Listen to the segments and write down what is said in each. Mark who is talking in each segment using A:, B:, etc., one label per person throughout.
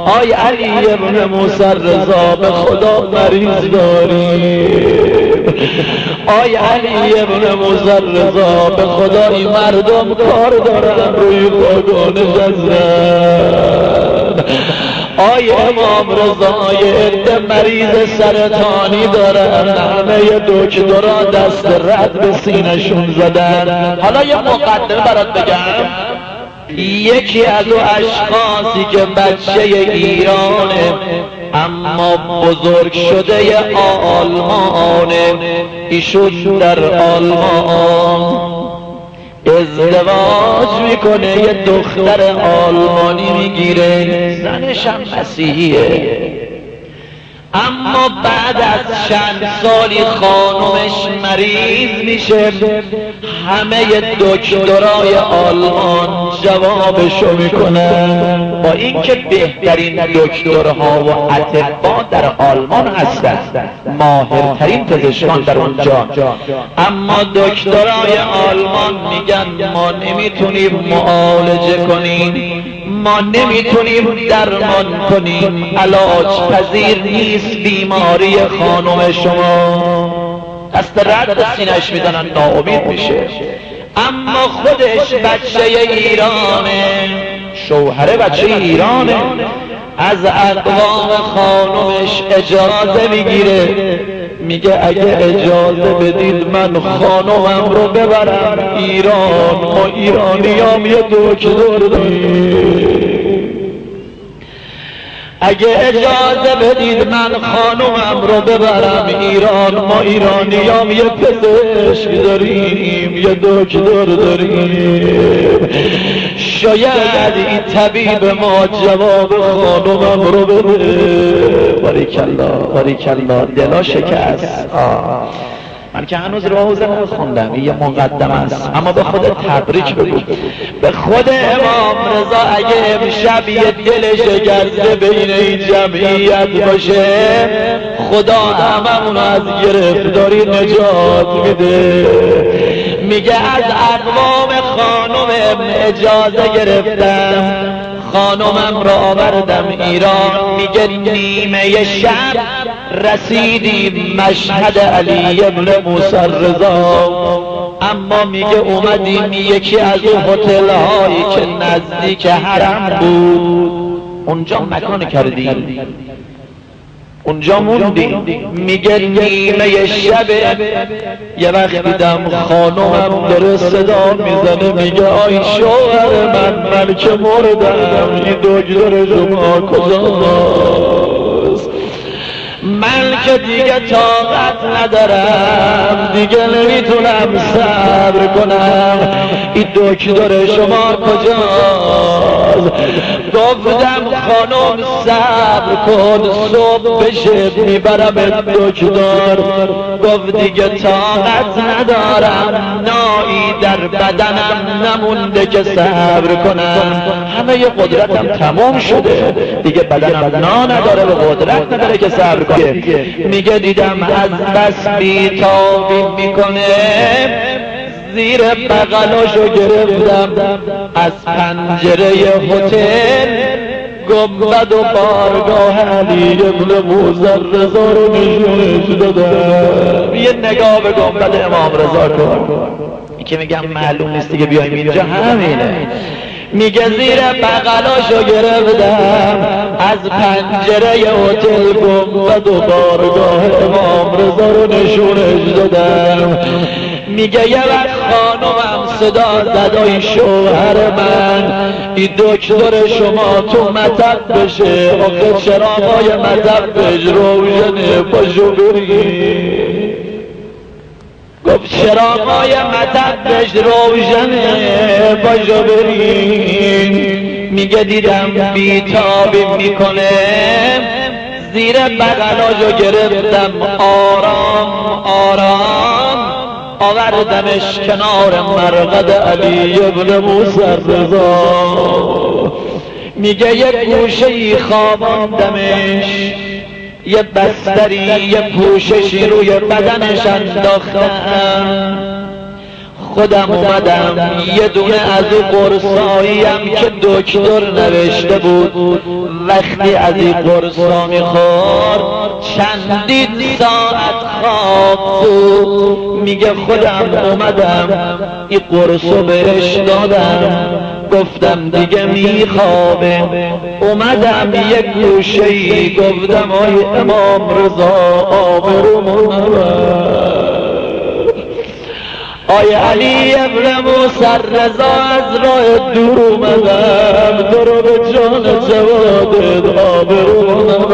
A: آی علی ابن موسی رضا به خدا مریض داری. آی علی ابن موسی رضا به خدا این مردم کار دارن روی خاگان جزرن. آی امام رضا یه عده مریض سرطانی دارن، همه دکترا دست رد به سینشون زدن. حالا یه مقدمه برات بگم. یکی از او اشخاصی که بچه ایرانه اما بزرگ شده آلمانه، ایشون در آلمان ازدواج میکنه، یه دختر آلمانی میگیره، زنش هم مسیحیه. اما بعد از چند سالی خانومش مریض میشه، همه دکترای آلمان جوابشو میکنن، با اینکه بهترین دکترها و اطباء در آلمان هستن، ماهرترین پزشکان در اونجا، اما دکترای آلمان میگن ما نمیتونیم معالجه کنیم، ما نمیتونیم درمان کنیم، علاج پذیر نیست بیماری خانم شما. دست رد به سینش میزنن، ناامید میشه. اما خودش بچه ایرانه، شوهر بچه ایرانه، از اقوام خانمش اجازه میگیره، میگه اگه اجازه بدید من خانومم رو ببرم ایران، ما ایرانیام یه دکتر داریم، اگه اجازه بدید من خانومم رو ببرم ایران، ما ایرانیام یه پزشک داریم، یه دکتر داریم، شاید این طبیب ما جواب خانومم رو بده. باریکالله باریکالله، دلا شکست. من که هنوز روزه نخوندم، این یه مقدمه است، اما به خود تبریک بگو، به خود امام رضا اگه امشب یه دل شکسته بین این جمعیت باشه، خدا هممون از گرفتاری نجات میده. میگه از اقوام خانومم اجازه گرفتم، خانومم را آوردم ایران، میگه نیمه شب رسیدیم مشهد علی ابن موسی رضا، اما میگه اومدیم یکی از هتل هایی که نزدیک حرم بود، اونجا مکان کردیم، اونجا موندیم. میگه نیمه شب یه وقت دیدم خانومم داره صدا میزنه، میگه آی شوهر من که مردم، این دکتر شما کجاست؟ من که دیگه طاقت ندارم، دیگه نمیتونم صبر کنم، این دکتر شما کجاست؟ گفتم خانم صبر کن، صبح بشه میبرم دکتر. گفت دیگه طاقت ندارم، نایی در بدنم نمونده که صبر کنم، همه قدرتم تمام شده، دیگه بدنم نا نداره و قدرت نداره که صبر کنم. میگه دیدم از بس بیتابی میکنه، زیر بغلاشو گرفتم، از پنجره هتل گنبد و بارگاه علی ابن موسی رضا رو نشونش دادم. یه نگاه به گنبد امام رضا کن، که میگم معلوم نیست دیگه بیایم اینجا، همینه. میگه زیر بغلاشو گرفتم، از پنجره هتل گنبد و بارگاه امام رضا رو نشونش دادم. میگه یه وقت خانومم صدا زد آی شوهر من، این دکتر شما تو مطب بشه، آخه چراغای مطبش روشنه، پاشو بریم. گفت چراغای مطبش روشنه، پاشو بریم. میگه دیدم بیتابی میکنه، زیر بغلاشو گرفتم، آرام آرام آوردمش کنار مرقد علی ابن موسی رضا. میگه یه گوشه‌ای خواباندمش، یه بستری یه پوششی روی بدنش انداختم، خودم اومدم یه دونه از او قرصاییم که دکتر نوشته بود وقتی از این قرصا میخور چندین ساعت خواب بود. میگه خودم اومدم این قرصو بهش دادم گفتم دیگه میخوابه. اومدم یک گوشه‌ای گفتم آی امام رضا آبرومون آی علی ابن موسی رضا از راه دور اومدم تو رو به جان جوادت آبرومون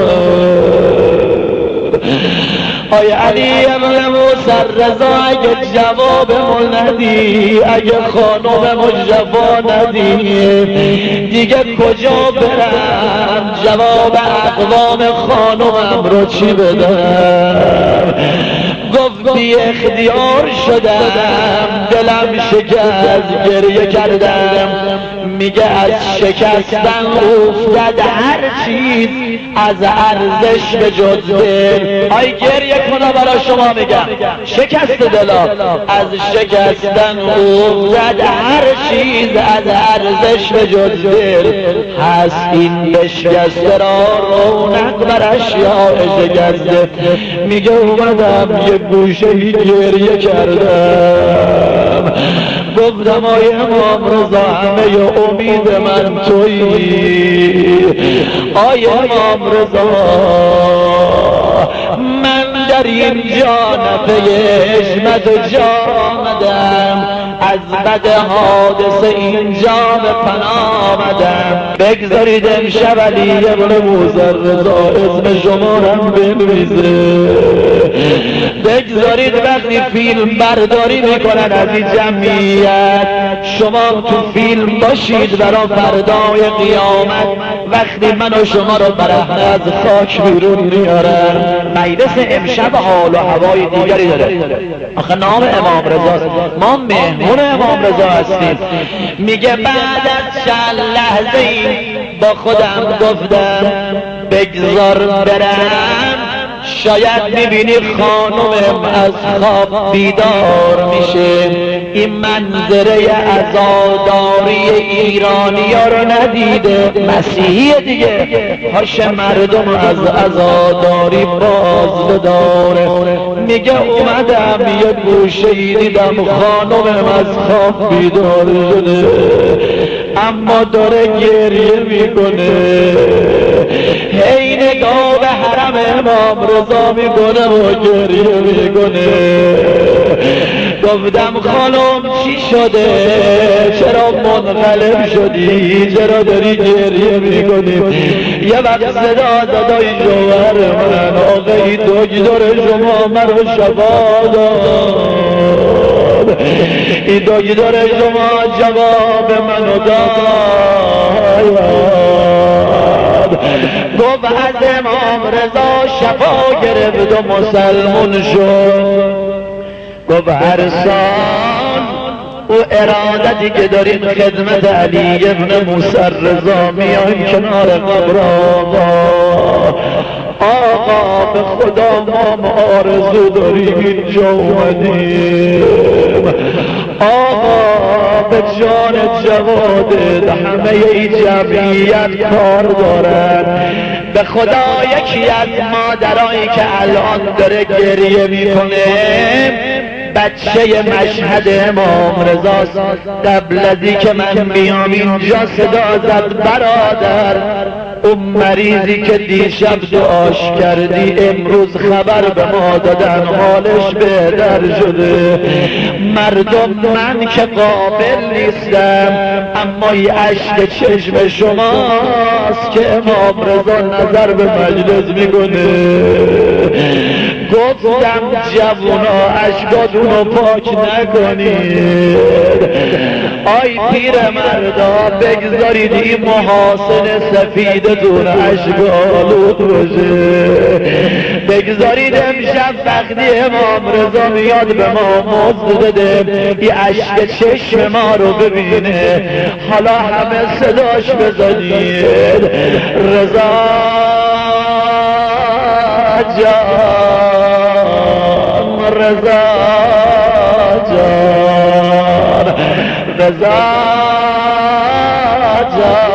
A: آی علی ابن موسی رضا اگه جوابمو ندی اگه خانوممو جواب ندی دیگه کجا برم جواب اقوام خانومم رو چی بدم؟ گفت بی اختیار شدم دلم شکست گریه کردم. میگه از شکستن افتاد هر چیز از ارزش به جز دل. آی گریه کنه برای شما میگم شکست دلا از شکستن افتاد هر چیز از ارزش به جز دل. هست این بشکسته را رونق بر اشیاء شکسته. میگه اومدم یه گوشه‌ای گریه کردم گفتم آی امام رضا همه امید من تویی. آی امام رضا من در اینجا نفع عشمت و جا آمدم از بد حادثه اینجا به پناه آمدم. بگذارید امشب علی ابن موسی رضا اسم شما هم بنویسه. بگذارید وقتی فیلم برداری میکنن از این جمعیت شما تو فیلم باشید برای فردای قیامت وقتی من و شما رو برهنه از خاک بیرون میارن. مجلس امشب حال و هوای دیگری داره. آخه نام امام رضا ما مهمون امام رضا هستیم. میگه بعد از چند لحظه با خودم گفتم بگذار برم شاید میبینی خانومم از خواب بیدار میشه. این منظره عزاداری ایرانی ها رو ندیده مسیحی دیگه هاش مردم از عزاداری باز بداره. میگه اومدم یه گوشه‌ای دیدم خانومم از خواب بیدار شده اما داره گریه میکنه. هی نگاه به حرم امام رضا میکنه و گریه میکنه. گفتم خانم چی شده؟ چرا منقلب شدی؟ چرا داری گریه میکنی؟ یه وقت صدا دادای جوهر من آقای دکتر شما مرا شفا داد. این دکتر شما جواب منو داد. گفت از امام رضا شفا گرفت و مسلمون شد. گفت هر سال او ارادتی که دارین خدمت علی ابن موسی رضا میایم کنار قبر آقا به خدا ما آرزو داریم اینجا اومدیم. آقا به جان جوادت همه ای جمعیت کار دارن. به خدا یکی از مادرایی که الان داره گریه میکنه بچه مشهد امام رضاست. قبل ازی که من بیام اینجا صدا زد برادر اون مریضی که دیشب دعاش کردی امروز خبر به ما دادن حالش بهتر شده. مردم من که قابل نیستم اما یه اشک چشم شماست که امام رضا نظر به مجلس میکنه. گفتم جوونا اشکاتونو پاک نکنید. آی پیر مردا بگذارید این محاسن سفیدتون اشکالود باشه. بگذارید امشب وقتی امام رضا میاد به ما مزد بده این اشک چشم ما رو ببینه. حالا همه صداش بزنید رضا جان رضا جان رضا جان